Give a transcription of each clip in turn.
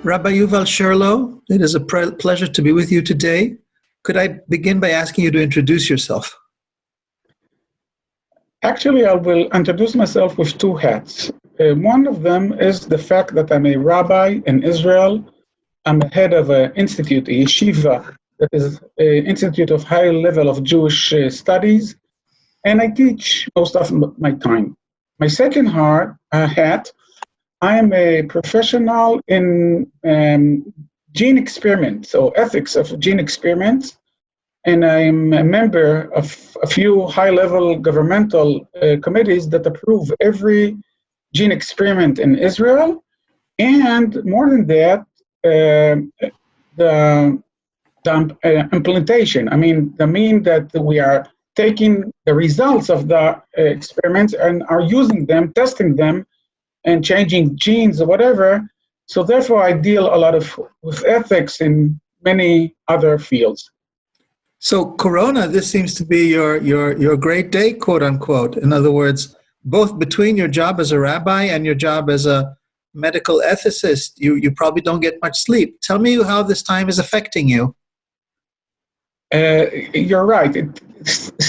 Rabbi Yuval Cherlow, it is a pleasure to be with you today. Could I begin by asking you to introduce yourself? Actually, I will introduce myself with two hats. One of them is the fact that I'm a rabbi in Israel. I'm the head of an institute, a yeshiva, that is an institute of high level of Jewish studies, and I teach most of my time. My second hat, I am a professional in gene experiments, or ethics of gene experiments, and I'm a member of a few high-level governmental committees that approve every gene experiment in Israel. And more than that, the implementation. I mean that we are taking the results of the experiments and are using them, testing them, and changing genes or whatever. So therefore, I deal a lot with ethics in many other fields. So Corona, this seems to be your great day, quote unquote. In other words, both between your job as a rabbi and your job as a medical ethicist, you probably don't get much sleep. Tell me how this time is affecting you. You're right. It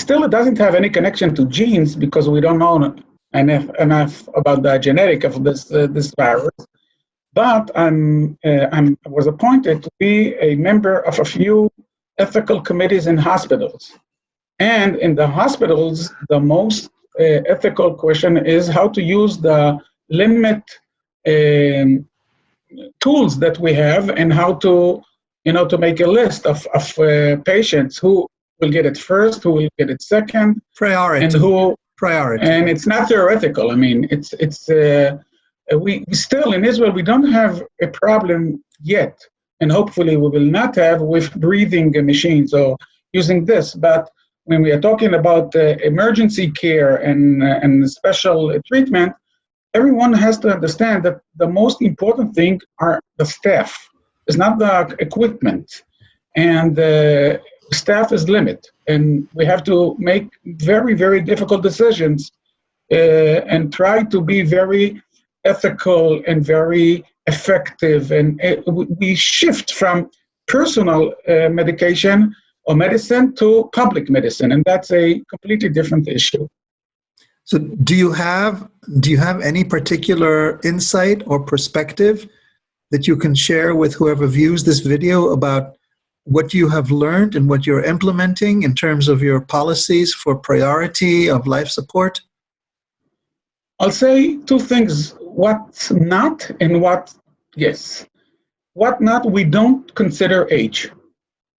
doesn't have any connection to genes because we don't know enough about the genetic of this virus. But I was appointed to be a member of a few ethical committees in hospitals. And in the hospitals, the most ethical question is how to use the limit tools that we have and how to make a list of patients who will get it first, who will get it second, priority, and it's not theoretical. I mean, we still in Israel we don't have a problem yet, and hopefully we will not have with breathing machines or using this. But when we are talking about emergency care and special treatment, everyone has to understand that the most important thing are the staff. It's not the equipment, and the staff is limited, and we have to make very, very difficult decisions and try to be very ethical and very effective. And we shift from personal medication or medicine to public medicine, and that's a completely different issue. So do you have any particular insight or perspective that you can share with whoever views this video about what you have learned and what you're implementing in terms of your policies for priority of life support? I'll say two things, what's not and what yes. What not, we don't consider age.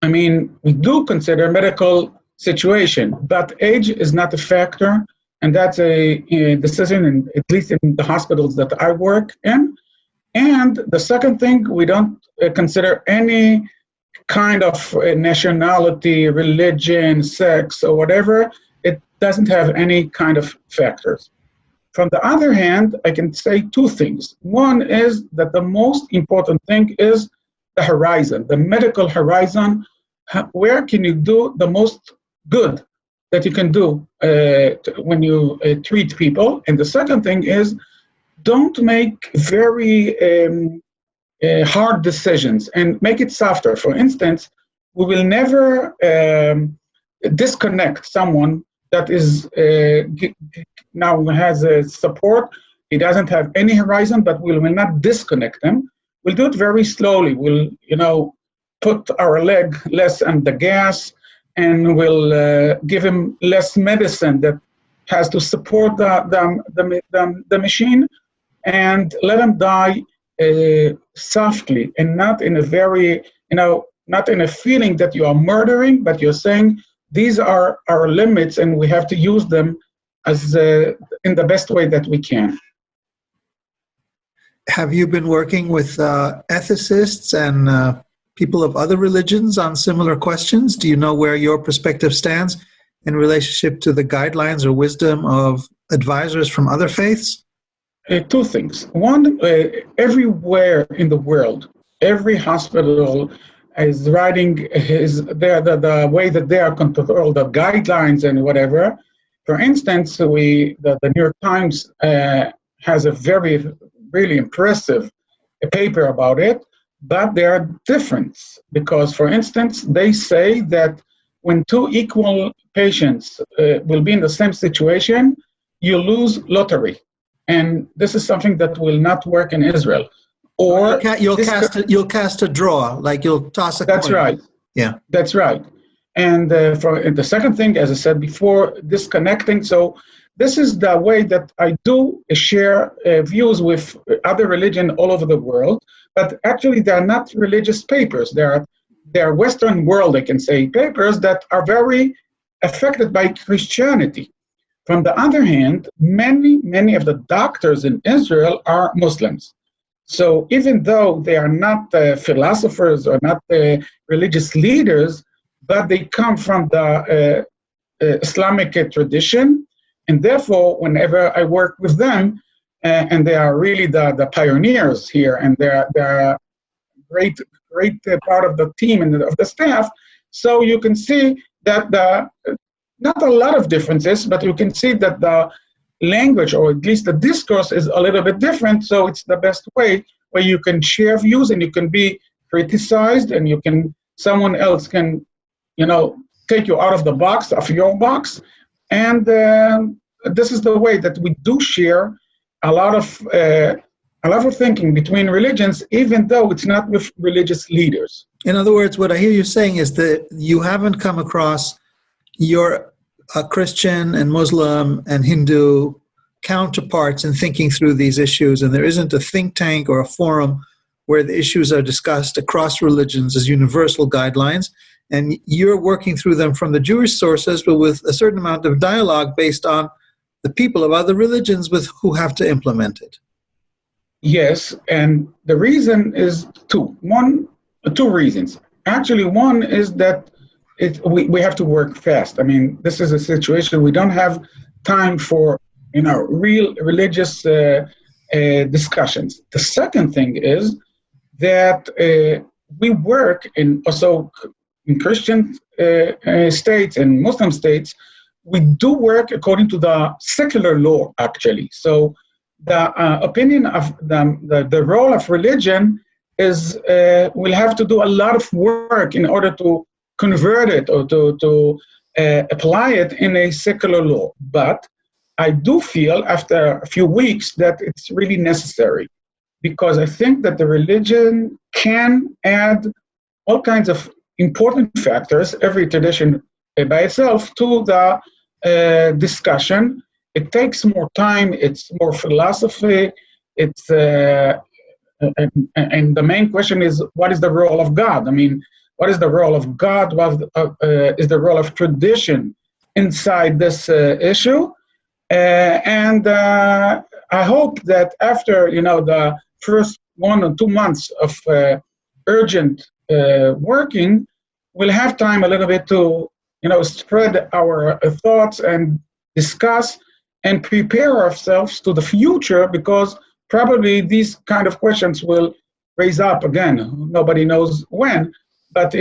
I mean, we do consider medical situation, but age is not a factor, and that's a decision, at least in the hospitals that I work in. And the second thing, we don't consider any kind of nationality, religion, sex, or whatever. It doesn't have any kind of factors. From the other hand, I can say two things. One is that the most important thing is the horizon, the medical horizon. Where can you do the most good that you can do when you treat people? And the second thing is, don't make very hard decisions and make it softer. For instance, we will never disconnect someone that is now has a support. He doesn't have any horizon, but we will not disconnect him. We'll do it very slowly. We'll, put our leg less on the gas, and we'll give him less medicine that has to support the machine, and let him die softly, and not in a very, not in a feeling that you are murdering, but you're saying these are our limits, and we have to use them as in the best way that we can. Have you been working with ethicists and people of other religions on similar questions? Do you know where your perspective stands in relationship to the guidelines or wisdom of advisors from other faiths? Two things. One, everywhere in the world, every hospital is writing the way that they are control the guidelines and whatever. For instance, the New York Times has a really impressive paper about it. but there are differences because, for instance, they say that when two equal patients will be in the same situation, you lose lottery. And this is something that will not work in Israel. Or you'll cast a draw, like you'll toss a coin. That's right. Yeah. That's right. And the second thing, as I said before, disconnecting. So this is the way that I do share views with other religions all over the world. But actually, they are not religious papers. They are Western world, I can say, papers that are very affected by Christianity. From the other hand, many of the doctors in Israel are Muslims. So even though they are not philosophers or not religious leaders, but they come from the Islamic tradition, and therefore, whenever I work with them, and they are really the pioneers here, and they're a great part of the team and of the staff, so you can see that not a lot of differences, but you can see that the language, or at least the discourse, is a little bit different. So it's the best way where you can share views and you can be criticized, and someone else can, take you out of the box, of your box. And this is the way that we do share a lot of thinking between religions, even though it's not with religious leaders. In other words, what I hear you saying is that you haven't come across your Christian and Muslim and Hindu counterparts in thinking through these issues, and there isn't a think tank or a forum where the issues are discussed across religions as universal guidelines, and you're working through them from the Jewish sources, but with a certain amount of dialogue based on the people of other religions who have to implement it. Yes, and the reason is two reasons. Actually, one is that we have to work fast. I mean, this is a situation we don't have time for, real religious discussions. The second thing is that we work also in Christian states and Muslim states. We do work according to the secular law, actually. So the opinion of the role of religion is we'll have to do a lot of work in order to convert it or to apply it in a secular law. But I do feel after a few weeks that it's really necessary, because I think that the religion can add all kinds of important factors, every tradition by itself, to the discussion. It takes more time, it's more philosophy, it's and the main question is, what is the role of God? I mean, what is the role of God? What is the role of tradition inside this issue? And I hope that after the first 1 or 2 months of urgent working, we'll have time a little bit to spread our thoughts and discuss and prepare ourselves to the future, because probably these kind of questions will raise up again. Nobody knows when, but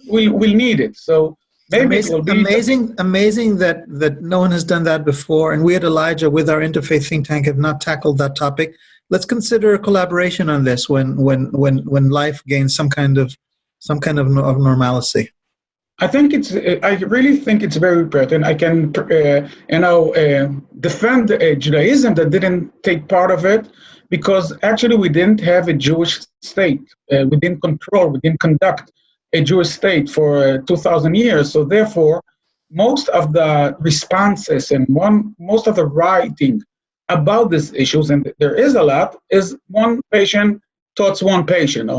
we'll need it. So maybe it will be amazing that no one has done that before. And we at Elijah, with our Interfaith think tank, have not tackled that topic. Let's consider a collaboration on this when life gains some kind of normalcy. I really think it's very important. I can, defend Judaism that didn't take part of it, because actually we didn't have a Jewish state. We didn't conduct a Jewish state for 2,000 years. So therefore, most of the responses and most of the writing about these issues, and there is a lot, is one patient towards one patient,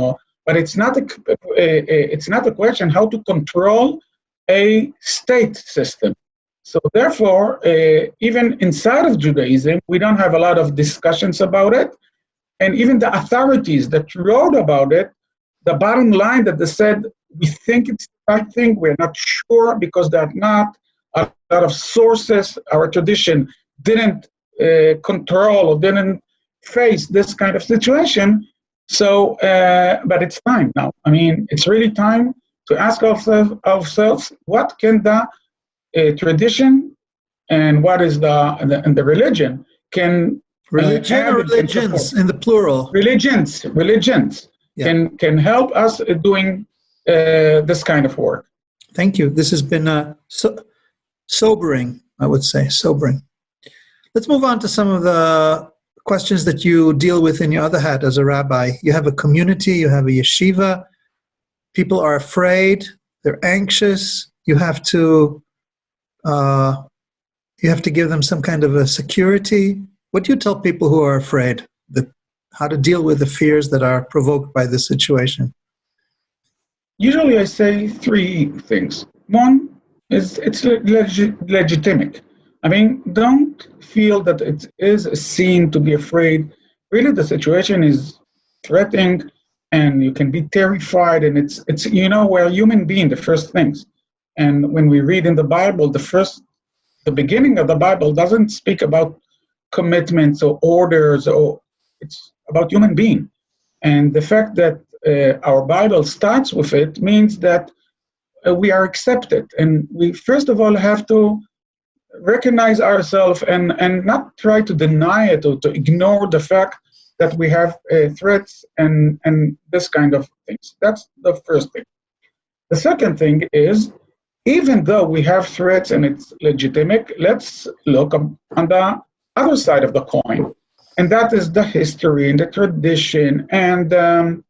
but it's not a question how to control a state system. So therefore, even inside of Judaism, we don't have a lot of discussions about it. And even the authorities that wrote about it, the bottom line that they said, we think it's the right thing, we're not sure, because there are not a lot of sources. Our tradition didn't control or didn't face this kind of situation. So, but it's time now. I mean, it's really time to ask ourselves what can the tradition and what is the religion can religions in the plural. Religions. can help us doing this kind of work. Thank you. This has been sobering, I would say, sobering. Let's move on to some of the questions that you deal with in your other hat as a rabbi. You have a community, you have a yeshiva. People are afraid, they're anxious. You have to give them some kind of a security. What do you tell people who are afraid, how to deal with the fears that are provoked by this situation? Usually I say three things. One is it's legitimate. I mean, don't feel that it is a sin to be afraid. Really, the situation is threatening and you can be terrified, and it's we're a human being, the first things. And when we read in the Bible, the beginning of the Bible doesn't speak about commitments or orders, or it's about human being. And the fact that our Bible starts with it means that we are accepted. And we first of all have to recognize ourselves and not try to deny it or to ignore the fact that we have threats and this kind of things. That's the first thing. The second thing is, even though we have threats and it's legitimate, let's look on the other side of the coin. And that is the history and the tradition and the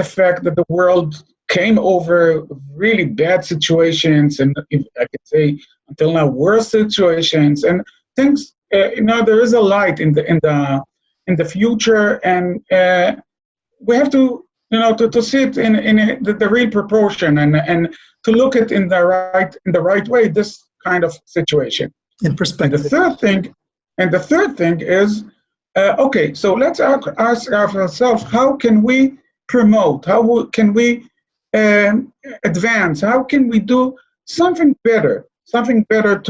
fact that the world came over really bad situations, and if I could say until now worse situations and things. There is a light in the future, and we have to to see it in the real proportion and to look at in the right way. This kind of situation in perspective. And the third thing is okay. So let's ask ourselves: how can we promote? How can we advance? How can we do something better? Something better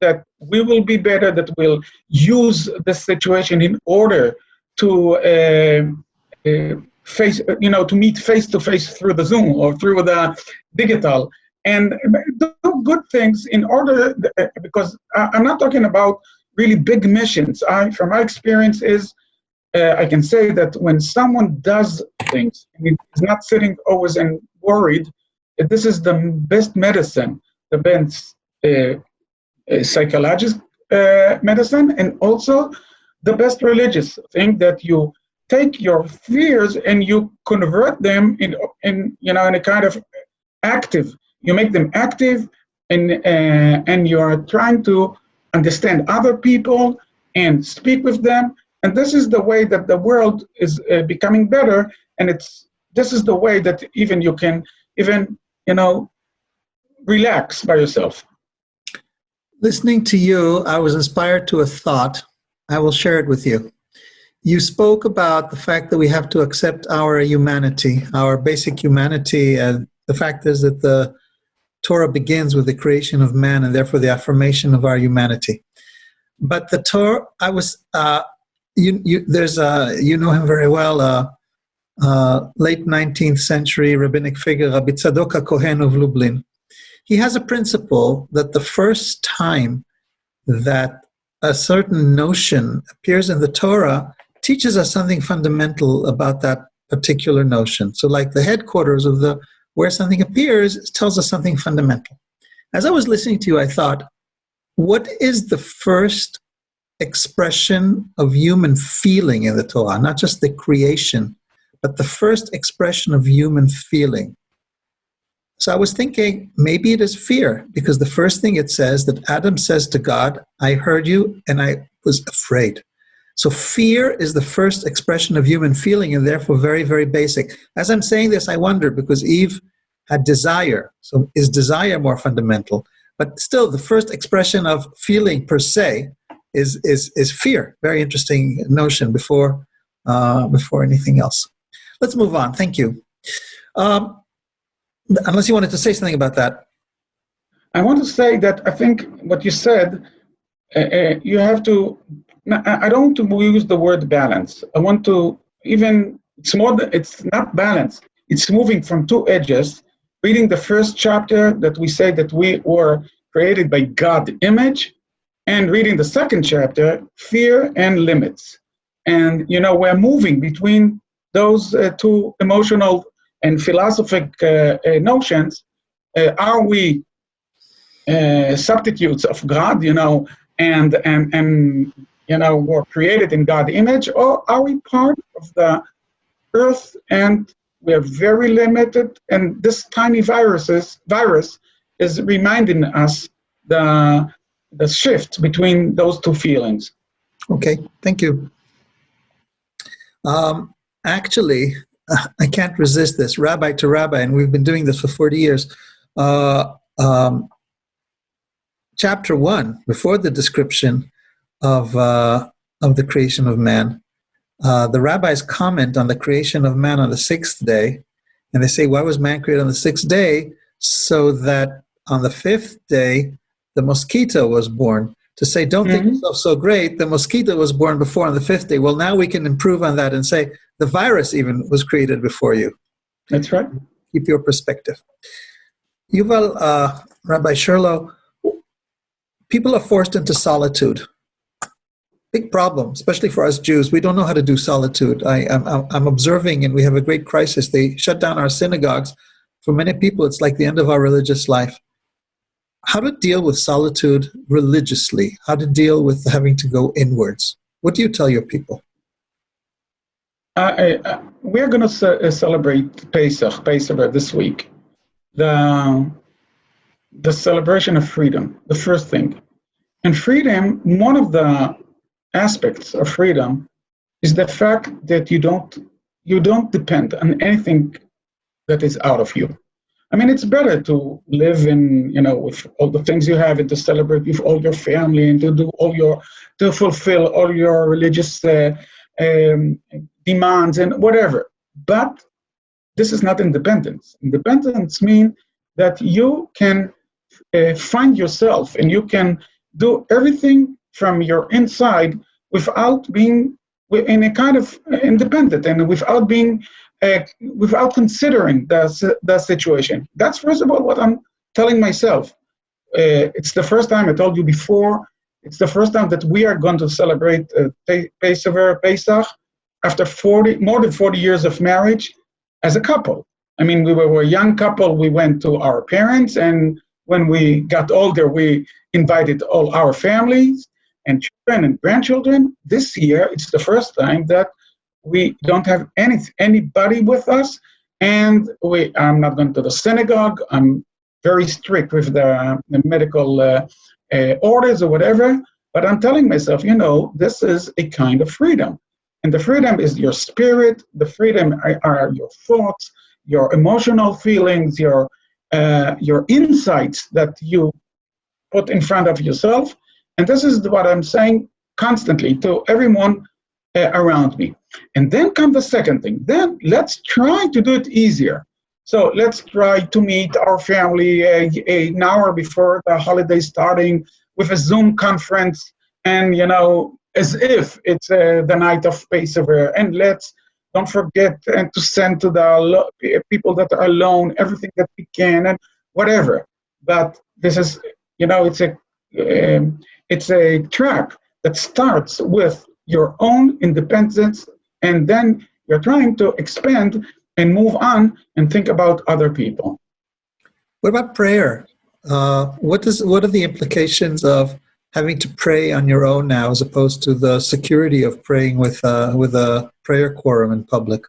that we will be better, that will use this situation in order to to meet face to face through the Zoom or through the digital, and do good things in order, because I'm not talking about really big missions. From my experience I can say that when someone does things and is not sitting always and worried, this is the best medicine, the best psychological medicine, and also the best religious thing, that you take your fears and you convert them in a kind of active. You make them active, and you are trying to understand other people and speak with them. And this is the way that the world is becoming better. And this is the way that even you can relax by yourself. Listening to you, I was inspired to a thought. I will share it with you. You spoke about the fact that we have to accept our humanity, our basic humanity. And the fact is that the Torah begins with the creation of man and therefore the affirmation of our humanity. But the Torah, you know him very well, late 19th century rabbinic figure, Rabbi Tzadok HaKohen of Lublin. He has a principle that the first time that a certain notion appears in the Torah teaches us something fundamental about that particular notion. So like the headquarters of where something appears tells us something fundamental. As I was listening to you, I thought, what is the first expression of human feeling in the Torah? Not just the creation, but the first expression of human feeling. So I was thinking, maybe it is fear, because the first thing it says that Adam says to God, I heard you and I was afraid. So fear is the first expression of human feeling, and therefore very, very basic. As I'm saying this, I wonder, because Eve had desire. So is desire more fundamental? But still, the first expression of feeling per se is fear. Very interesting notion before anything else. Let's move on. Thank you. Unless you wanted to say something about that. I want to say that I think what you said, you have to, I don't want to use the word balance. I want to it's not balance. It's moving from two edges, reading the first chapter that we say that we were created by God's image, and reading the second chapter, fear and limits. And, we're moving between those two emotional and philosophic notions. Are we substitutes of God, and were created in God's image, or are we part of the earth and we are very limited? And this tiny virus is reminding us the shift between those two feelings. Okay, thank you. Actually, I can't resist this, rabbi to rabbi, and we've been doing this for 40 years. Chapter 1, before the description of the creation of man, the rabbis comment on the creation of man on the sixth day, and they say, why was man created on the sixth day? So that on the fifth day, the mosquito was born. To say, don't think yourself so great, the mosquito was born before on the fifth day. Well, now we can improve on that and say, the virus even was created before you. That's right. Keep your perspective. Yuval, Rabbi Cherlow, people are forced into solitude. Big problem, especially for us Jews. We don't know how to do solitude. I'm observing, and we have a great crisis. They shut down our synagogues. For many people, it's like the end of our religious life. How to deal with solitude religiously? How to deal with having to go inwards? What do you tell your people? We're going to celebrate Pesach this week. The celebration of freedom, the first thing. And freedom, one of the aspects of freedom is the fact that you don't depend on anything that is out of you. I mean, it's better to live in, with all the things you have, and to celebrate with all your family, and to fulfill all your religious demands and whatever. But this is not independence. Independence means that you can find yourself, and you can do everything from your inside without being in a kind of independent, and without being without considering the situation. That's first of all what I'm telling myself. It's the first time, I told you before, it's the first time that we are going to celebrate Pesach after more than 40 years of marriage as a couple. I mean, we were a young couple. We went to our parents, and when we got older, we invited all our families and children and grandchildren. This year, it's the first time that we don't have anybody with us, and I'm not going to the synagogue. I'm very strict with the medical orders or whatever, but I'm telling myself, this is a kind of freedom. And the freedom is your spirit, the freedom are your thoughts, your emotional feelings, your insights that you put in front of yourself. And this is what I'm saying constantly to everyone around me. And then comes the second thing. Then let's try to do it easier. So let's try to meet our family an hour before the holiday starting with a Zoom conference, and as if it's the night of Passover. And let's don't forget and to send to the people that are alone everything that we can and whatever. But this is, it's a track that starts with your own independence, and then you're trying to expand and move on and think about other people. What about prayer? What are the implications of having to pray on your own now, as opposed to the security of praying with a prayer quorum in public?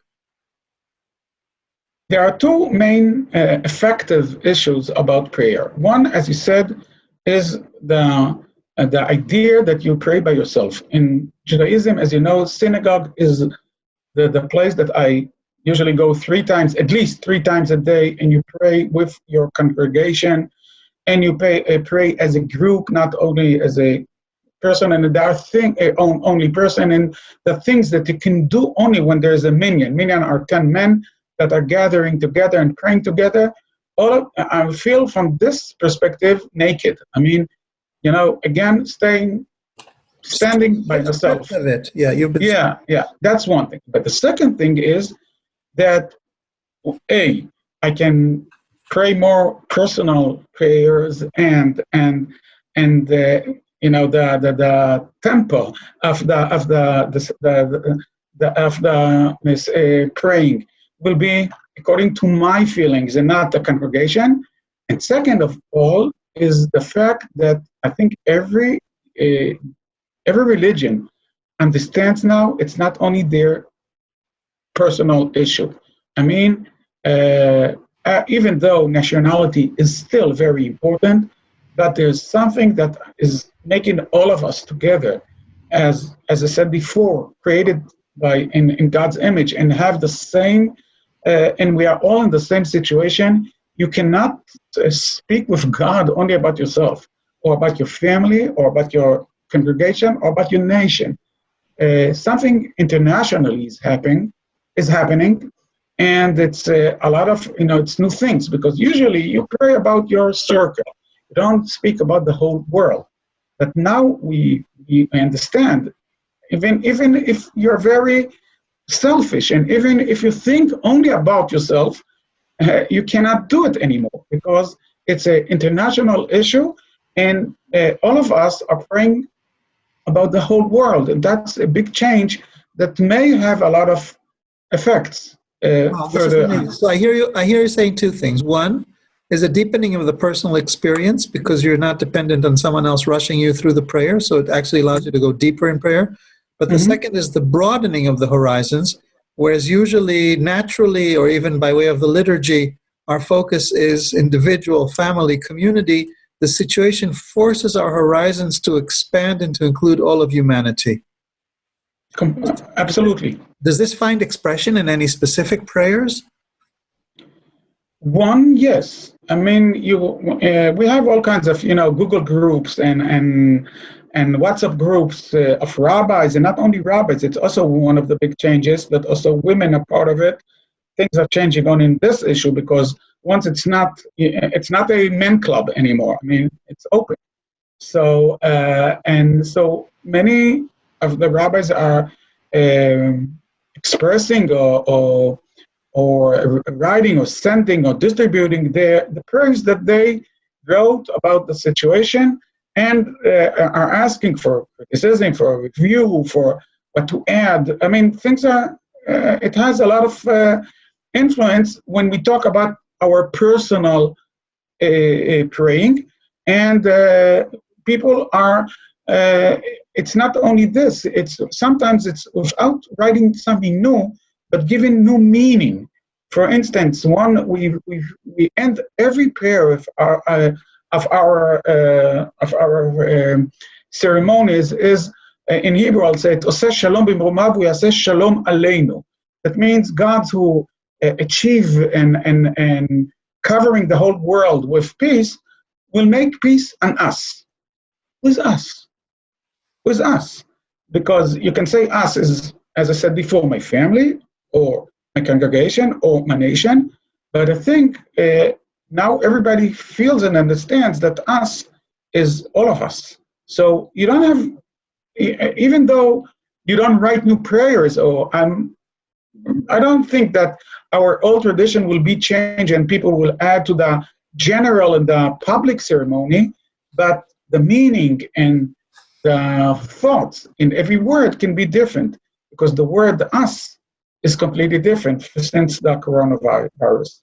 There are two main effective issues about prayer. One, as you said, is the idea that you pray by yourself. In Judaism, as you know, synagogue is the place that I usually go at least three times a day, and you pray with your congregation, and you pray as a group, not only as a person, and only person, and the things that you can do only when there's a minyan. Minyan are 10 men that are gathering together and praying together. I feel from this perspective naked. I mean, again, standing by yourself. Of it. Yeah, yeah, that's one thing. But the second thing is that I can pray more personal prayers, and the tempo of praying will be according to my feelings and not the congregation. And second of all is the fact that I think every religion understands now it's not only their personal issue. I mean, even though nationality is still very important, but there's something that is making all of us together, as I said before, created by in God's image, and have the same, and we are all in the same situation. You cannot speak with God only about yourself, or about your family, or about your congregation, or about your nation. Something internationally is happening, and it's a lot of, it's new things, because usually you pray about your circle. You don't speak about the whole world. But now we understand, even if you're very selfish, and even if you think only about yourself, you cannot do it anymore, because it's an international issue, and all of us are praying about the whole world, and that's a big change that may have a lot of effects further on. So I hear you saying two things. One is a deepening of the personal experience, because you're not dependent on someone else rushing you through the prayer, so it actually allows you to go deeper in prayer. But the second is the broadening of the horizons, whereas usually, naturally, or even by way of the liturgy, our focus is individual, family, community. The situation forces our horizons to expand and to include all of humanity. Absolutely. Does this find expression in any specific prayers? One, yes. I mean, we have all kinds of, Google groups and WhatsApp groups of rabbis, and not only rabbis. It's also one of the big changes, but also women are part of it. Things are changing on in this issue, because once it's not a men club anymore. I mean, it's open. So and so many of the rabbis are expressing or writing or sending or distributing the prayers that they wrote about the situation, and are asking for criticism, for review, for what to add. I mean, things are. It has a lot of influence when we talk about our personal praying, and people are. It's not only this. It's sometimes it's without writing something new, but giving new meaning. For instance, we end every prayer of our ceremonies is in Hebrew. I'll say it. Oseh shalom b'mromav v'yaseh shalom aleinu. That means God's who achieve and covering the whole world with peace will make peace on us. With us. With us. Because you can say us is, as I said before, my family, or my congregation, or my nation. But I think now everybody feels and understands that us is all of us. So you don't have, even though you don't write new prayers, or I don't think that our old tradition will be changed and people will add to the general and the public ceremony, but the meaning and the thoughts in every word can be different, because the word us is completely different since the coronavirus.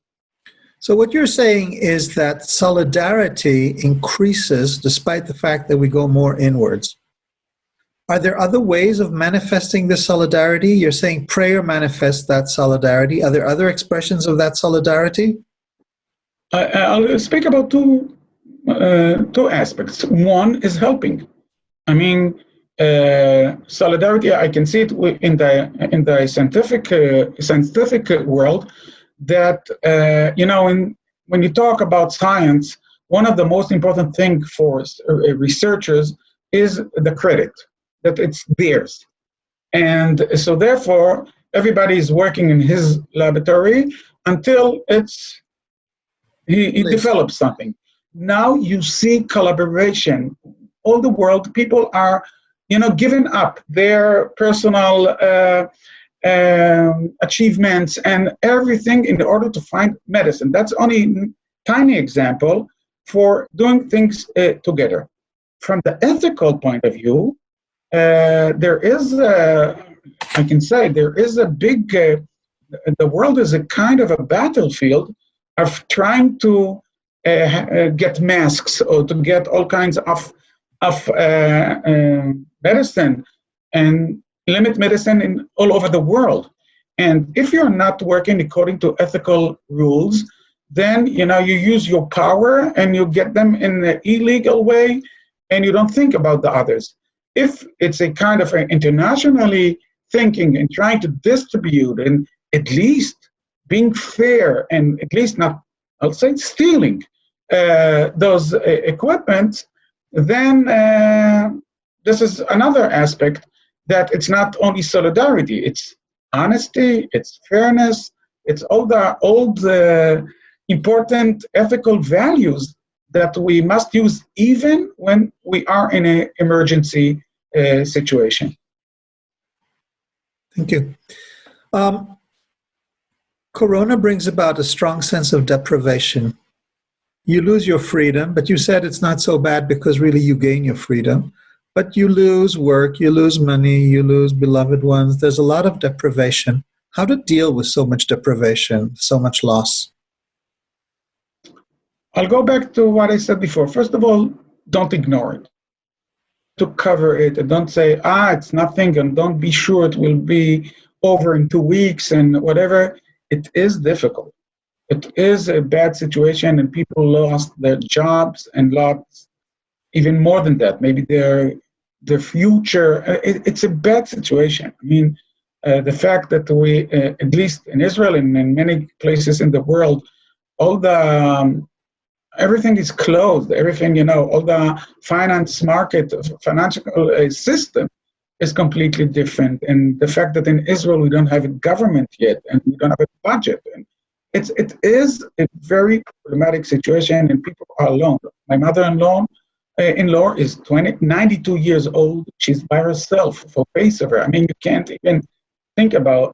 So what you're saying is that solidarity increases despite the fact that we go more inwards. Are there other ways of manifesting this solidarity? You're saying prayer manifests that solidarity. Are there other expressions of that solidarity? I'll speak about two aspects. One is helping. I mean, solidarity. I can see it in the scientific world. That when you talk about science, one of the most important things for researchers is the credit, that it's theirs. And so therefore, everybody is working in his laboratory until he develops something. Now you see collaboration. All the world, people are, giving up their personal achievements and everything in order to find medicine. That's only a tiny example for doing things together. From the ethical point of view, there is I can say there is a big, the world is a kind of a battlefield of trying to get masks or to get all kinds of medicine and limit medicine in all over the world. And if you're not working according to ethical rules, then you use your power and you get them in an illegal way, and you don't think about the others. If it's a kind of internationally thinking and trying to distribute and at least being fair and at least not, I'll say, stealing those equipment, then this is another aspect that it's not only solidarity, it's honesty, it's fairness, it's all the old important ethical values that we must use even when we are in an emergency situation. Thank you. Corona brings about a strong sense of deprivation. You lose your freedom, but you said it's not so bad because really you gain your freedom. But you lose work, you lose money, you lose beloved ones. There's a lot of deprivation. How to deal with so much deprivation, so much loss? I'll go back to what I said before. First of all, don't ignore it. To cover it, and don't say, it's nothing, and don't be sure it will be over in 2 weeks and whatever. It is difficult. It is a bad situation, and people lost their jobs and lost even more than that, maybe their future. It's a bad situation. I mean, the fact that we, at least in Israel and in many places in the world, all the everything is closed. Everything, all the finance market, financial system is completely different. And the fact that in Israel we don't have a government yet and we don't have a budget, and it is a very problematic situation, and people are alone. My mother-in-law is 92 years old. She's by herself for face of her. I mean, you can't even think about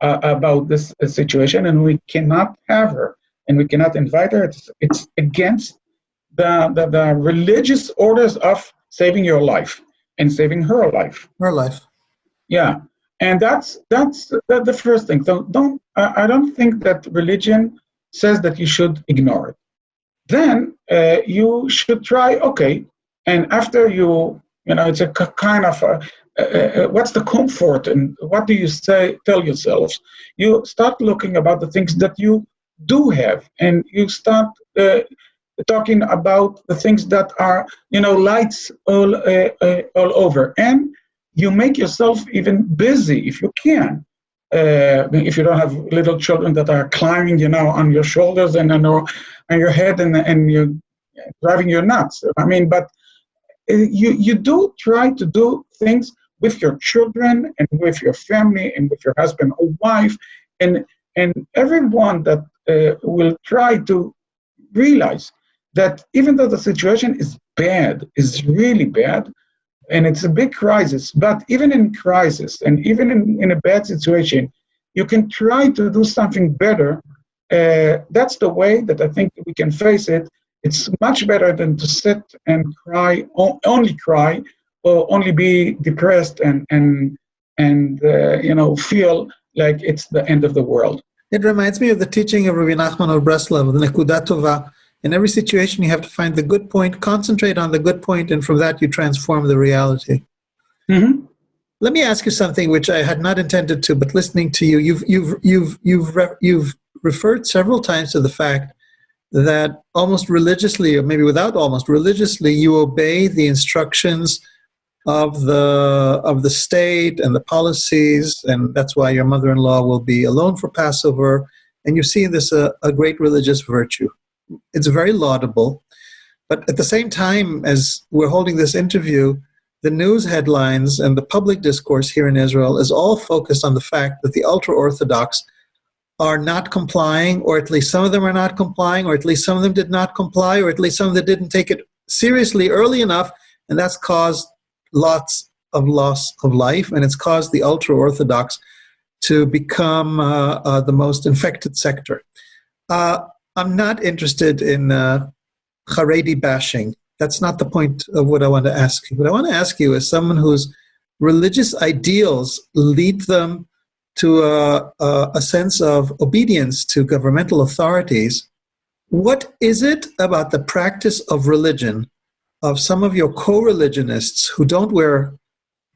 this situation, and we cannot have her, and we cannot invite her. It's against the religious orders of saving your life and saving her life. Her life. Yeah, and that's the first thing. So I don't think that religion says that you should ignore it. Then you should try. Okay, and after it's a kind of what's the comfort and what do you tell yourselves? You start looking about the things that you do have, and you start talking about the things that are, lights all over, and you make yourself even busy if you can. If you don't have little children that are climbing, on your shoulders and on your head, and you're driving you nuts. I mean, but you do try to do things with your children and with your family and with your husband or wife, and everyone that will try to realize that even though the situation is bad, is really bad, and it's a big crisis, but even in crisis and even in a bad situation, you can try to do something better. That's the way that I think we can face it. It's much better than to sit and cry, only cry, or only be depressed and feel like it's the end of the world. It reminds me of the teaching of Rabbi Nachman of Breslov, the Nekudat Tova. In every situation, you have to find the good point, concentrate on the good point, and from that you transform the reality. Mm-hmm. Let me ask you something which I had not intended to, but listening to you, you've referred several times to the fact that almost religiously, or maybe without almost religiously, you obey the instructions of the state and the policies, and that's why your mother-in-law will be alone for Passover, and you see this a great religious virtue. It's very laudable, but at the same time as we're holding this interview, the news headlines and the public discourse here in Israel is all focused on the fact that the ultra-Orthodox are not complying, or at least some of them are not complying, or at least some of them did not comply, or at least some of them didn't take it seriously early enough, and that's caused lots of loss of life, and it's caused the ultra-Orthodox to become the most infected sector. I'm not interested in Haredi bashing. That's not the point of what I want to ask you. What I want to ask you is someone whose religious ideals lead them a sense of obedience to governmental authorities. What is it about the practice of religion of some of your co-religionists who don't wear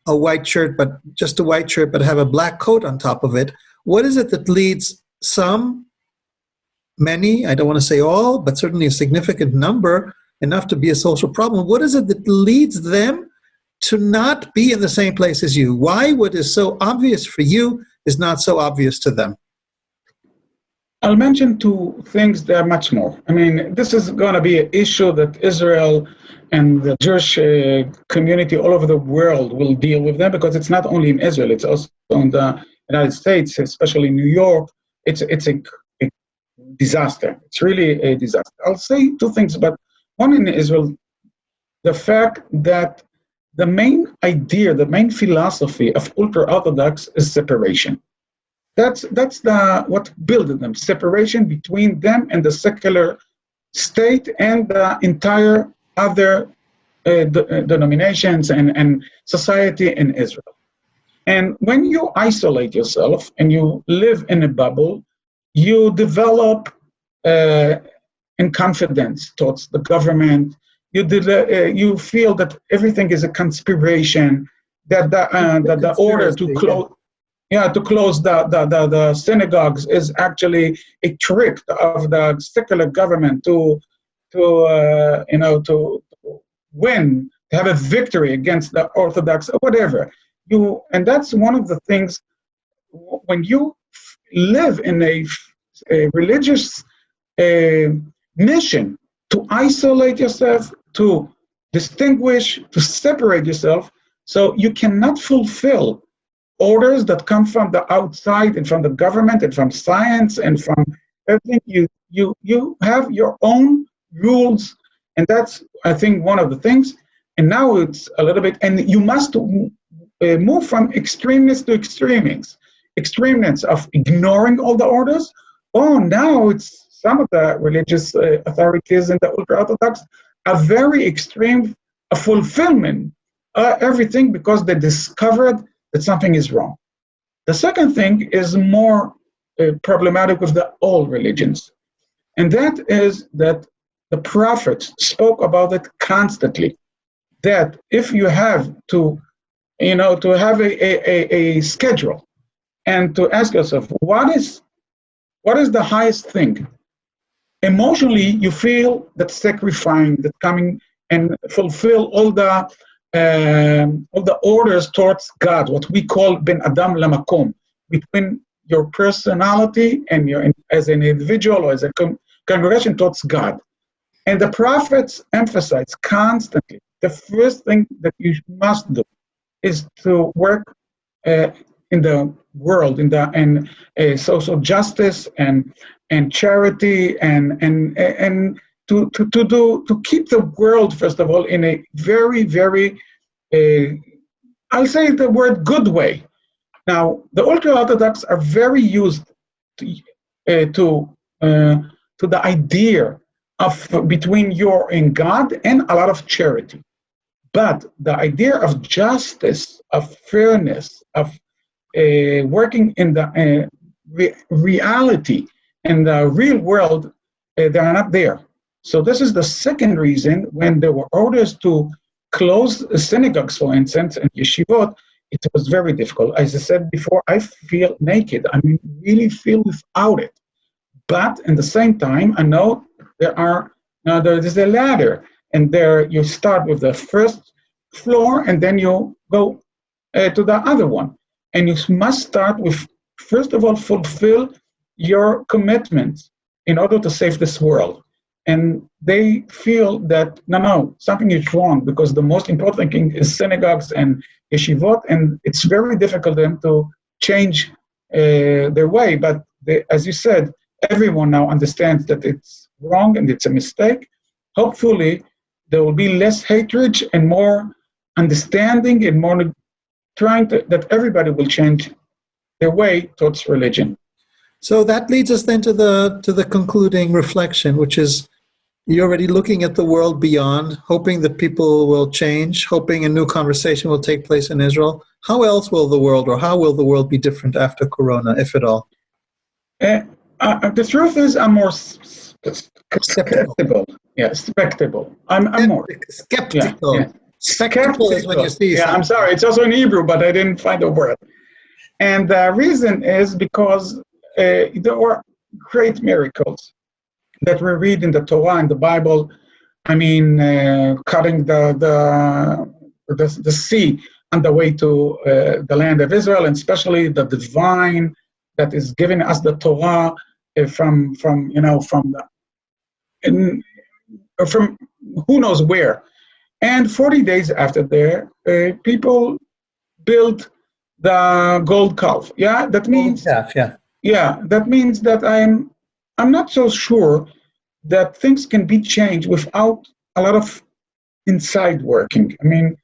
a white shirt, but just a white shirt, but have a black coat on top of it? What is it that leads some, many, I don't want to say all, but certainly a significant number, enough to be a social problem? What is it that leads them to not be in the same place as you? Why what is so obvious for you is not so obvious to them? I'll mention two things. There are much more. I mean, this is going to be an issue that Israel and the Jewish community all over the world will deal with them, because it's not only in Israel, it's also in the United States, especially New York. It's a disaster. It's really a disaster. I'll say two things, but one in Israel, the fact that the main idea, the main philosophy of ultra-Orthodox is separation. That's what built them, separation between them and the secular state and the entire other denominations and society in Israel. And when you isolate yourself and you live in a bubble, you develop in confidence towards the government. You feel that everything is a conspiration, that the order to close. Yeah, to close the synagogues is actually a trick of the secular government to win, to have a victory against the Orthodox or whatever. And that's one of the things when you live in a religious mission to isolate yourself, to distinguish, to separate yourself, so you cannot fulfill orders that come from the outside and from the government and from science and from everything. You have your own rules, and that's, I think, one of the things. And now it's a little bit, and you must move from extremeness to extremeness of ignoring all the orders. Oh, now it's some of the religious authorities and the ultra-Orthodox are very extreme fulfillment everything because they discovered that something is wrong. The second thing is more problematic with all religions, and that is that the prophets spoke about it constantly, that if you have to have a schedule and to ask yourself, what is the highest thing? Emotionally, you feel that sacrificing, that coming and fulfill all the orders towards God, what we call ben adam lamakom, between your personality and your as an individual or as a congregation towards God. And the prophets emphasize constantly, the first thing that you must do is to work in the world, in social justice and charity and to keep the world, first of all, in a very, very, I'll say the word good way. Now, the ultra-Orthodox are very used to the idea of between you and God and a lot of charity. But the idea of justice, of fairness, of working in the reality, in the real world, they are not there. So this is the second reason when there were orders to close synagogues, for instance, and yeshivot, it was very difficult. As I said before, I feel naked. I mean, really feel without it. But at the same time, I know there is a ladder, and there you start with the first floor, and then you go to the other one. And you must start with, first of all, fulfill your commitments in order to save this world. And they feel that, no, something is wrong, because the most important thing is synagogues and yeshivot, and it's very difficult for them to change their way. But as you said, everyone now understands that it's wrong and it's a mistake. Hopefully, there will be less hatred and more understanding and more that everybody will change their way towards religion. So that leads us then to the concluding reflection, which is you're already looking at the world beyond, hoping that people will change, hoping a new conversation will take place in Israel, how else will the world, or how will the world be different after Corona, if at all? The truth is, I'm more skeptical. Yeah, skeptical. I'm more. Skeptical. Yeah. Spectacle is when you see Yeah, something. I'm sorry. It's also in Hebrew, but I didn't find a word. And the reason is because there were great miracles that we read in the Torah and the Bible. I mean, cutting the sea on the way to the land of Israel, and especially the divine that is giving us the Torah from who knows where. And 40 days after there, people built the gold calf. Yeah, that means that means that I'm not so sure that things can be changed without a lot of inside working. I mean,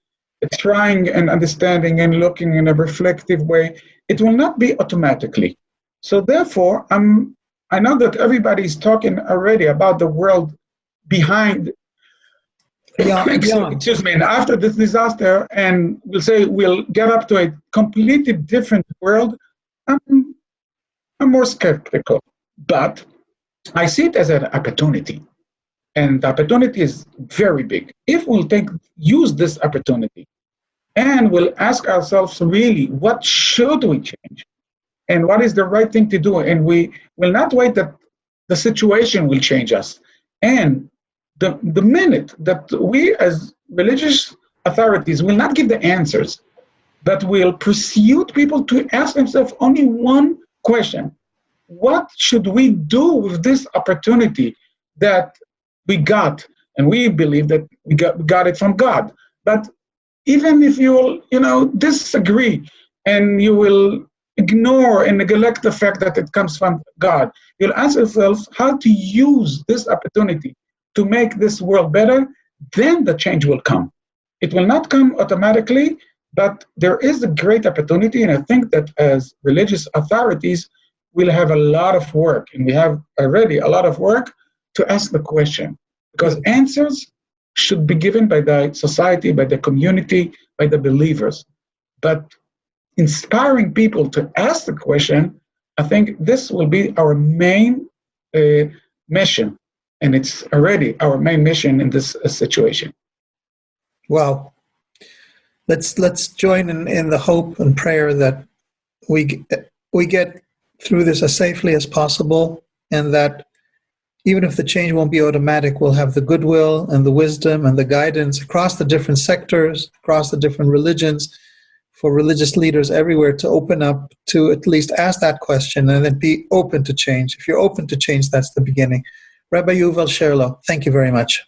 trying and understanding and looking in a reflective way. It will not be automatically. So therefore, I know that everybody's talking already about the world behind. Excuse me. And after this disaster, and we'll get up to a completely different world. I'm more skeptical, but I see it as an opportunity, and the opportunity is very big. If we'll use this opportunity, and we'll ask ourselves really, what should we change, and what is the right thing to do, and we will not wait that the situation will change us, and the minute that we as religious authorities will not give the answers, but will pursue people to ask themselves only one question: what should we do with this opportunity that we got? And we believe that we got it from God. But even if you will, disagree, and you will ignore and neglect the fact that it comes from God, you'll ask yourself how to use this opportunity to make this world better, then the change will come. It will not come automatically, but there is a great opportunity, and I think that as religious authorities, we'll have a lot of work, and we have already a lot of work to ask the question, because answers should be given by the society, by the community, by the believers. But inspiring people to ask the question, I think this will be our main mission. And it's already our main mission in this situation. Well, let's join in the hope and prayer that we get through this as safely as possible, and that even if the change won't be automatic, we'll have the goodwill and the wisdom and the guidance across the different sectors, across the different religions, for religious leaders everywhere to open up to at least ask that question and then be open to change. If you're open to change, that's the beginning. Rabbi Yuval Cherlow, thank you very much.